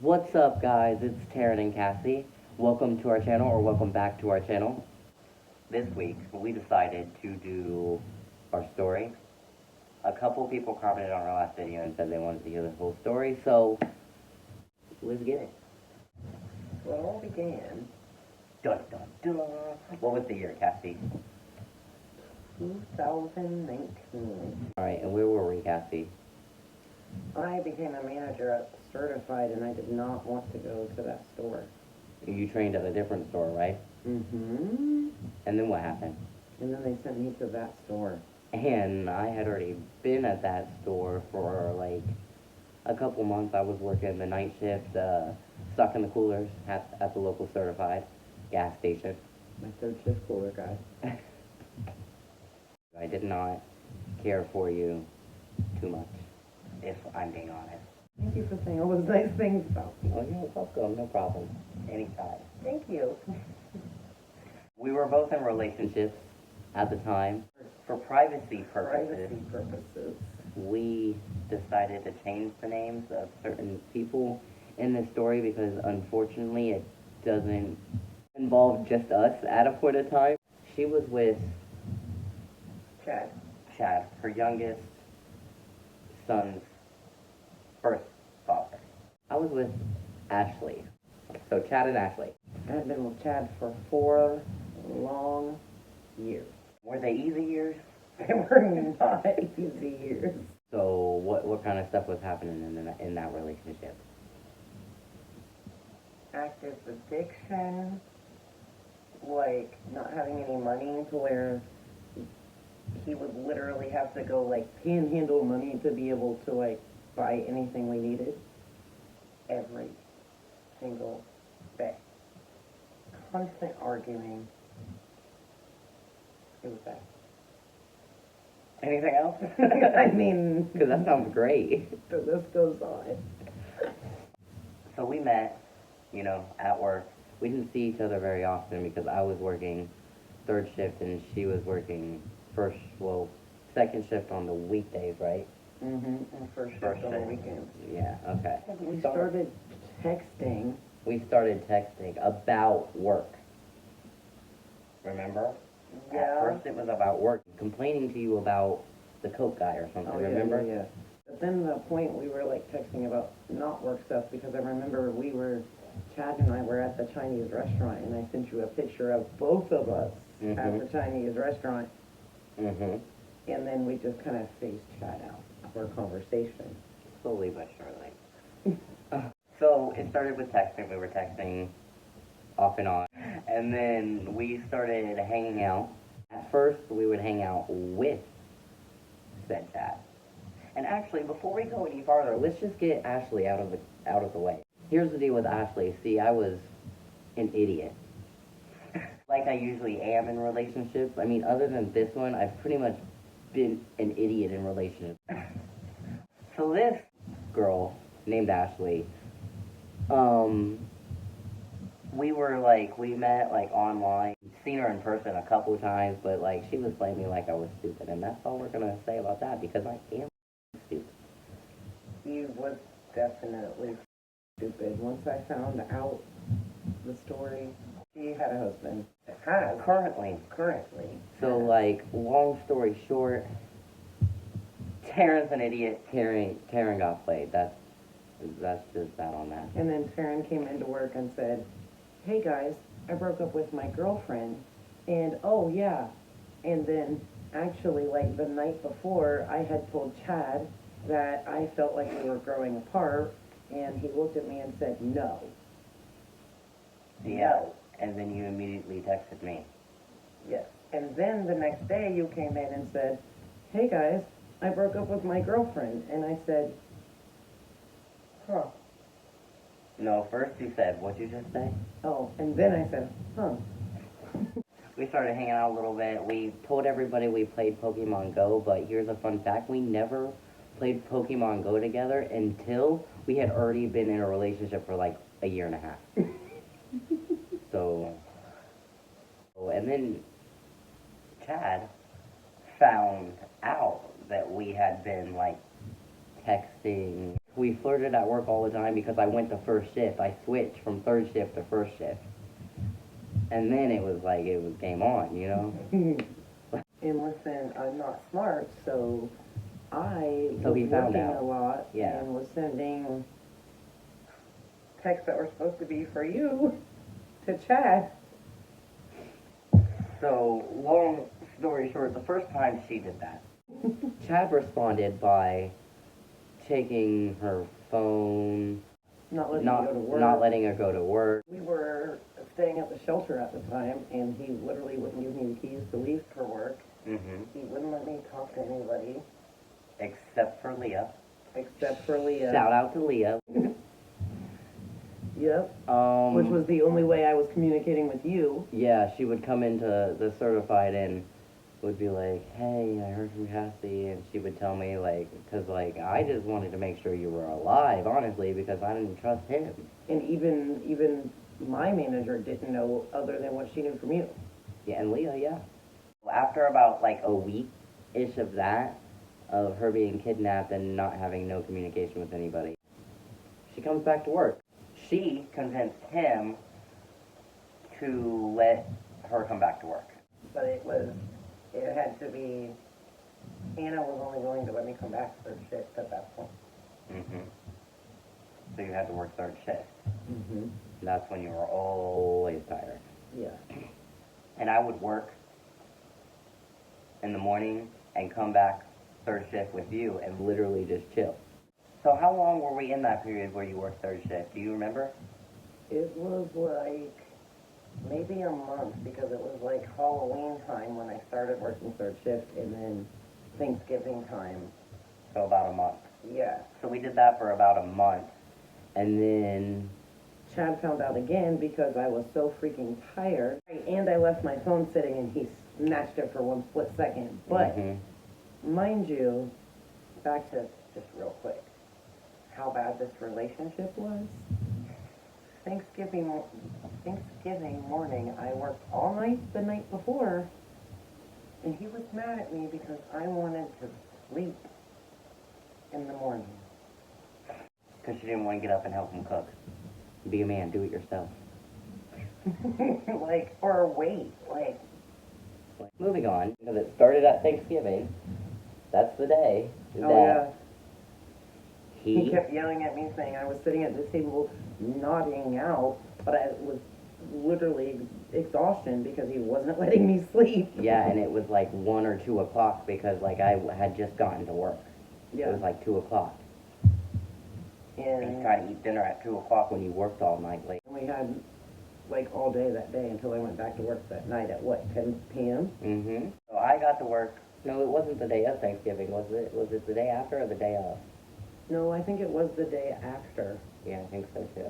What's up, guys? It's Taren Cassy. Welcome to our channel, or welcome back to our channel. This week, we decided to do our story. A couple people commented on our last video and said they wanted to hear the whole story, so let's get it. Well, it all began Dun dun dun. What was the year, Cassie? 2019. Alright, and where were we, Cassie? I became a manager at Certified, and I did not want to go to that store. You trained at a different store, right? Mm-hmm. And then what happened? And then they sent me to that store. And I had already been at that store for like a couple months. I was working the night shift, stuck in the coolers at the local Certified gas station. My third shift cooler guy. I did not care for you too much, if I'm being honest. Thank you for saying all those nice things about me. Oh, you're welcome. No problem. Anytime. Thank you. We were both in relationships at the time. For privacy purposes, we decided to change the names of certain people in this story because unfortunately it doesn't involve just us at a point of time. She was with Chad, her youngest son's first father. I was with Ashley. So Chad and Ashley. I had been with Chad for 4 long years. Were they easy years? They were not easy years. So what kind of stuff was happening in that relationship? Active addiction, like not having any money to where he would literally have to go like panhandle money to be able to like buy anything we needed every single day. Constant arguing. It was bad. Anything else? I mean, because that sounds great. The list goes on. So we met, at work. We didn't see each other very often because I was working third shift and she was working second shift on the weekdays, right? Mm-hmm. And first shift on the weekends. Yeah, okay. We started texting. We started texting about work. Remember? Yeah. At first it was about work. Complaining to you about the Coke guy or something, remember? Yeah. But then the point we were like texting about not work stuff because I remember Chad and I were at the Chinese restaurant and I sent you a picture of both of us at the Chinese restaurant. Mm-hmm. And then we just kind of phased Chad out of our conversation. Slowly but surely. So it started with texting. We were texting off and on. And then we started hanging out. At first, we would hang out with said Chad. And actually, before we go any farther, let's just get Ashley out of the way. Here's the deal with Ashley. See, I was an idiot. Like I usually am in relationships. I mean, other than this one, I've pretty much been an idiot in relationships. So this girl named Ashley, we met online, seen her in person a couple times, but she was playing me like I was stupid, and that's all we're gonna say about that because I am stupid. He was definitely stupid. Once I found out the story, he had a husband. Currently. So long story short, Taren's an idiot. Taren got played. That's just that on that. And then Taren came into work and said, "Hey guys, I broke up with my girlfriend, and oh yeah." And then actually the night before, I had told Chad that I felt like we were growing apart, and he looked at me and said, "No." Yeah. No. And then you immediately texted me. Yes. And then the next day you came in and said, "Hey guys, I broke up with my girlfriend." And I said, "Huh." No, first you said, what'd you just say? Oh, and then I said, "Huh." We started hanging out a little bit. We told everybody we played Pokemon Go, but here's a fun fact. We never played Pokemon Go together until we had already been in a relationship for a year and a half. And then Chad found out that we had been texting We flirted at work all the time because I went to first shift. I switched from third shift to first shift. And then it was game on, you know? And listen, I'm not smart, so I So was he found working out. a lot Yeah. and was sending texts that were supposed to be for you to Chad. So, long story short, the first time she did that, Chad responded by taking her phone, Not letting me go to work. not letting her go to work. We were staying at the shelter at the time, and he literally wouldn't give me the keys to leave for work. Mm-hmm. He wouldn't let me talk to anybody Except for Leah. except for Leah. Shout out to Leah. Yep. Which was the only way I was communicating with you. Yeah, she would come into the certified and would be like, hey, I heard from Cassy, and she would tell me, because, I just wanted to make sure you were alive, honestly, because I didn't trust him. And even my manager didn't know other than what she knew from you. Yeah, and Leah, yeah. After about, a week-ish of that, of her being kidnapped and not having no communication with anybody, she comes back to work. She convinced him to let her come back to work. But it had to be, Anna was only willing to let me come back for shift at that point. Mm-hmm. So you had to work third shift. Mm-hmm. That's when you were always tired. Yeah. And I would work in the morning and come back third shift with you and literally just chill. So how long were we in that period where you worked third shift? Do you remember? It was maybe a month, because it was Halloween time when I started working third shift, and then Thanksgiving time. So about a month. Yeah. So we did that for about a month. And then Chad found out again because I was so freaking tired. And I left my phone sitting, and he snatched it for one split second. But, mind you, back to just real quick, how bad this relationship was. Thanksgiving morning, I worked all night the night before, and he was mad at me because I wanted to sleep in the morning. because she didn't want to get up and help him cook. Be a man, do it yourself. Or wait, Moving on, because it started at Thanksgiving. That's the day oh that yeah. He kept yelling at me, saying I was sitting at this table nodding out, but I was literally exhaustion because he wasn't letting me sleep. Yeah, and it was 1 or 2 o'clock because I had just gotten to work. Yeah. It was 2 o'clock. And he's trying to eat dinner at 2 o'clock when you worked all night late. We had all day that day until I went back to work that night at 10 p.m.? Mm-hmm. So I got to work. No, it wasn't the day of Thanksgiving, was it? Was it the day after or the day of? No, I think it was the day after. Yeah, I think so too.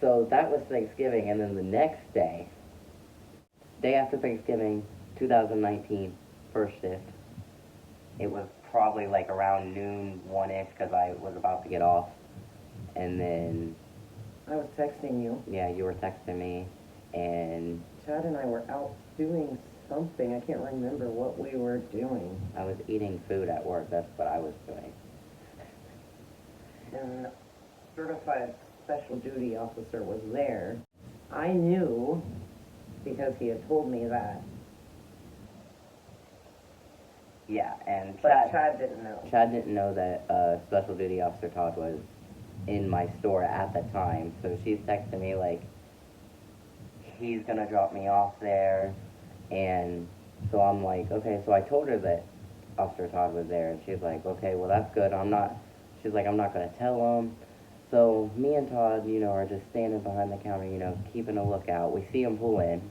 So that was Thanksgiving, and then the next day after Thanksgiving, 2019, first shift, it was probably around noon, 1-ish, because I was about to get off. And then I was texting you. yeah, you were texting me, and Chad and I were out doing something. I can't remember what we were doing. I was eating food at work. That's what I was doing. And certified special duty officer was there. I knew because he had told me that. Yeah, and But Chad didn't know. Chad didn't know that Special Duty Officer Todd was in my store at the time. So she's texting me he's gonna drop me off there, and so I'm like, okay. So I told her that Officer Todd was there, and she's like, okay, well that's good. She's like, I'm not gonna tell him. So me and Todd, are just standing behind the counter, keeping a lookout. We see him pull in,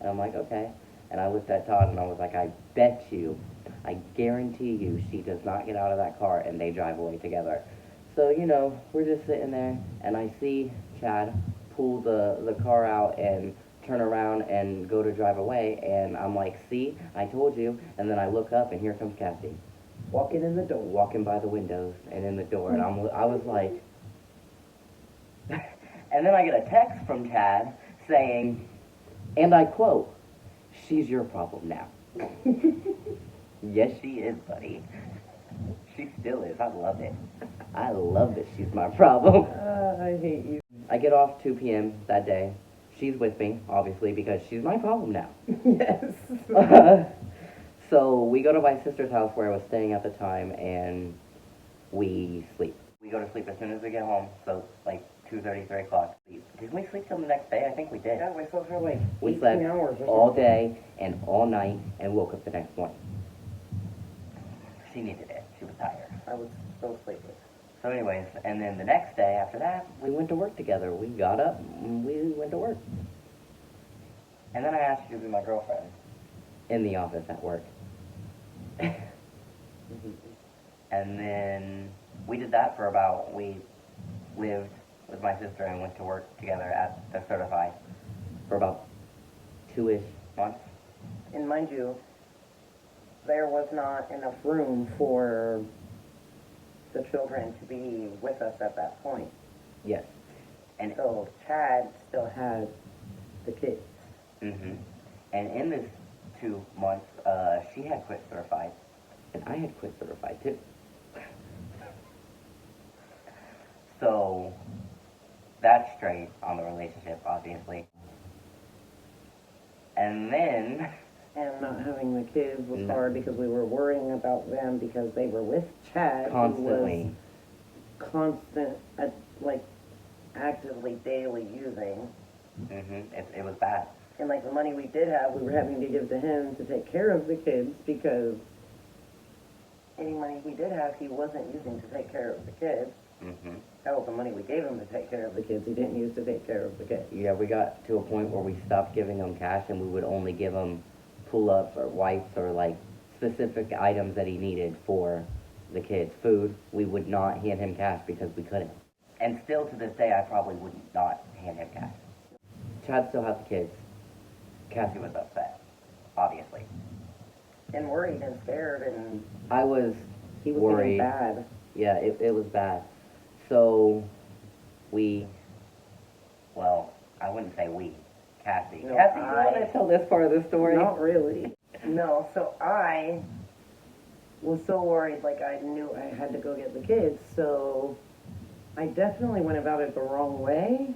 and I'm like, okay. And I looked at Todd, and I was like, I I guarantee you she does not get out of that car and they drive away together. So, we're just sitting there, and I see Chad pull the car out and turn around and go to drive away, and I'm like, see, I told you. And then I look up, and here comes Cassy. Walking in the door. Walking by the windows and in the door, and I was like... And then I get a text from Chad saying, and I quote, she's your problem now. Yes, she is, buddy. She still is. I love it. I love that she's my problem. I hate you. I get off 2 p.m. that day. She's with me, obviously, because she's my problem now. Yes. So we go to my sister's house where I was staying at the time, and we sleep. We go to sleep as soon as we get home, so like 2:30, 3 o'clock. Did we sleep till the next day? I think we did. Yeah, we slept for like We 18 slept hours or all something. day and all night and woke up the next morning. She needed it. She was tired. I was so sleepy. So anyways, and then the next day after that, we went to work together. We got up and we went to work. And then I asked you to be my girlfriend. In the office at work. And then we did that for we lived with my sister and went to work together at the Certified for about 2-ish months. And mind you, there was not enough room for the children to be with us at that point. Yes. And so Chad still had the kids. Mm-hmm. And in this 2 months, she had quit Certified, and I had quit Certified too. So that's straight on the relationship, obviously. And then... And not having the kids was No. hard because we were worrying about them because they were with Chad. Constantly. Who was constant, like, actively daily using. Mm-hmm. It was bad. And, like, the money we did have, we were having to give to him to take care of the kids because any money we did have, he wasn't using to take care of the kids. Mm-hmm. Hell, the money we gave him to take care of the kids, he didn't use to take care of the kids. Yeah, we got to a point where we stopped giving him cash, and we would only give him pull-ups or wipes or, like, specific items that he needed for the kids. Food, we would not hand him cash because we couldn't. And still to this day, I probably would not hand him cash. Chad still had the kids. Cassie was upset, obviously. And worried and scared, and I was he was worried. getting bad. Yeah, it was bad. So, well, I wouldn't say we. Cassie. No, Cassie, you want to tell this part of the story? Not really. No, so I was so worried, like I knew I had to go get the kids, so I definitely went about it the wrong way,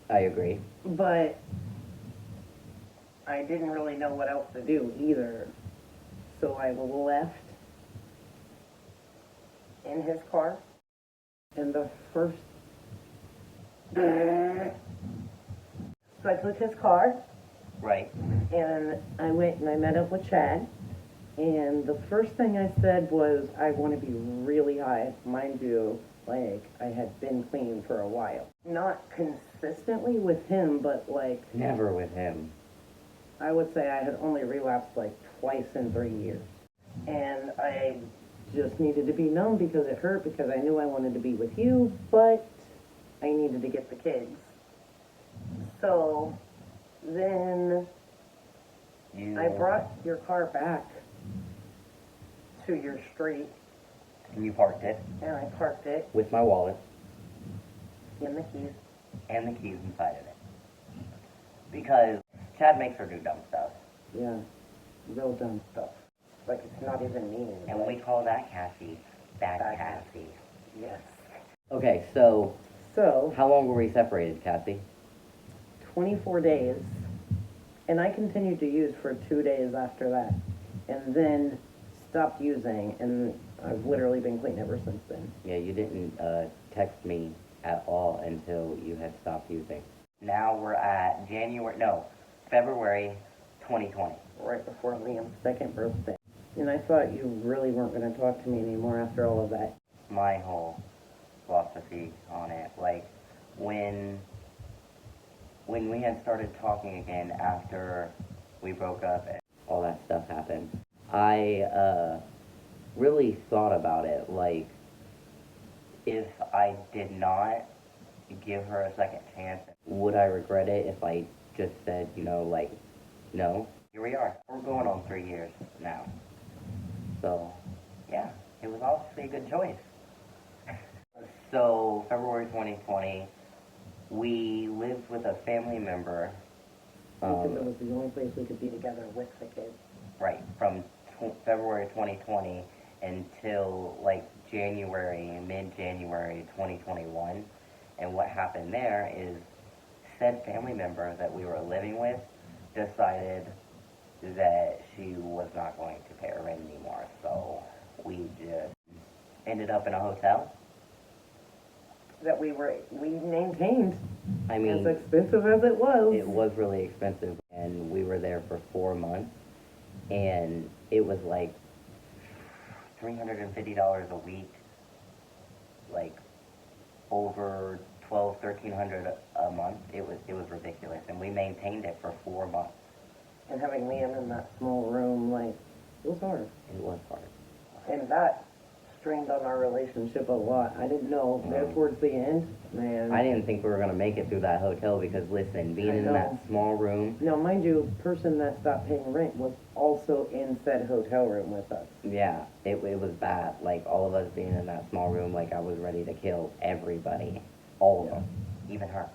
I agree. but I didn't really know what else to do either. So I left in his car, and the first... So I took his car, Right. and I went and I met up with Chad, and the first thing I said was, I want to be really high. Mind you, like, I had been clean for a while. Not consistently with him, but, like, Never with him. I would say I had only relapsed, like, twice in 3 years. And I just needed to be numb because it hurt, because I knew I wanted to be with you, but I needed to get the kids. So then I brought your car back to your street, And you parked it and I parked it with my wallet in the keys. and the keys inside of it. Because Chad makes her do dumb stuff. Yeah, real dumb stuff. Like, it's not even me. And we call that Cassie. Bad Bad Cassie. Yes. Okay, so So, how long were we separated, Cassie? 24 days, and I continued to use for 2 days after that, and then stopped using, and I've literally been clean ever since then. Yeah, you didn't text me at all until you had stopped using. Now we're at February 2020. Right before Liam's second birthday. And I thought you really weren't going to talk to me anymore after all of that. My whole philosophy on it, like, when we had started talking again after we broke up and all that stuff happened, I really thought about it, like, if I did not give her a second chance, would I regret it if I just said, like, no? Here we are. We're going on 3 years now. So, yeah, it was obviously a good choice. So, February 2020, we lived with a family member. Because it was the only place we could be together with the kids. Right, from February 2020 until, like, mid-January 2021. And what happened there is said family member that we were living with decided that she was not going to pay her rent anymore. So we just ended up in a hotel. That we maintained. I mean, as expensive as it was. it was really expensive, and we were there for 4 months, and it was like $350 a week, like over $1,200-1,300 a month. It was ridiculous, and we maintained it for 4 months. And having Liam in that small room, like, it was hard. It was hard. And that strained on our relationship a lot. I didn't know there towards the end, man. I didn't think we were gonna make it through that hotel because listen, being in that small room. Now, mind you, person that stopped paying rent was also in said hotel room with us. Yeah, it was bad. Like all of us being in that small room, like I was ready to kill everybody, all of them, even her.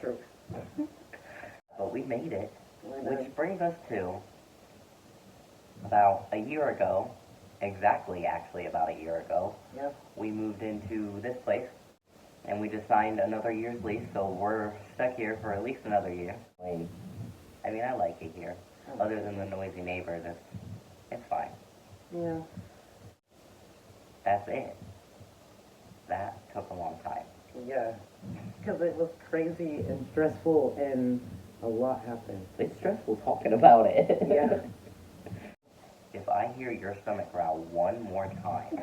True. But we made it, which brings us to about a year ago. Exactly, actually, about a year ago, Yep. we moved into this place, and we just signed another year's lease, so we're stuck here for at least another year. I mean, I like it here. Other than the noisy neighbors, it's fine. Yeah. That's it. That took a long time. Yeah. Because it was crazy and stressful, and a lot happened. It's stressful talking about it. Yeah. If I hear your stomach growl one more time,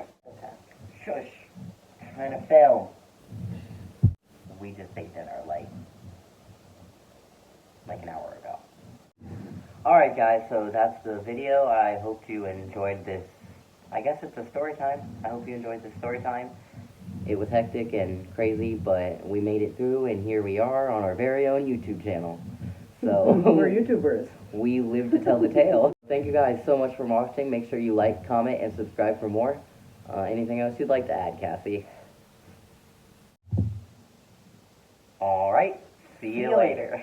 shush, trying to fail. We just ate dinner like an hour ago. Alright guys, so that's the video. I hope you enjoyed this. I guess it's a story time. I hope you enjoyed this story time. It was hectic and crazy, but we made it through, and here we are on our very own YouTube channel. So we're YouTubers. We live to tell the tale. Thank you guys so much for watching. Make sure you like, comment, and subscribe for more. Anything else you'd like to add, Cassie? Alright, see you later.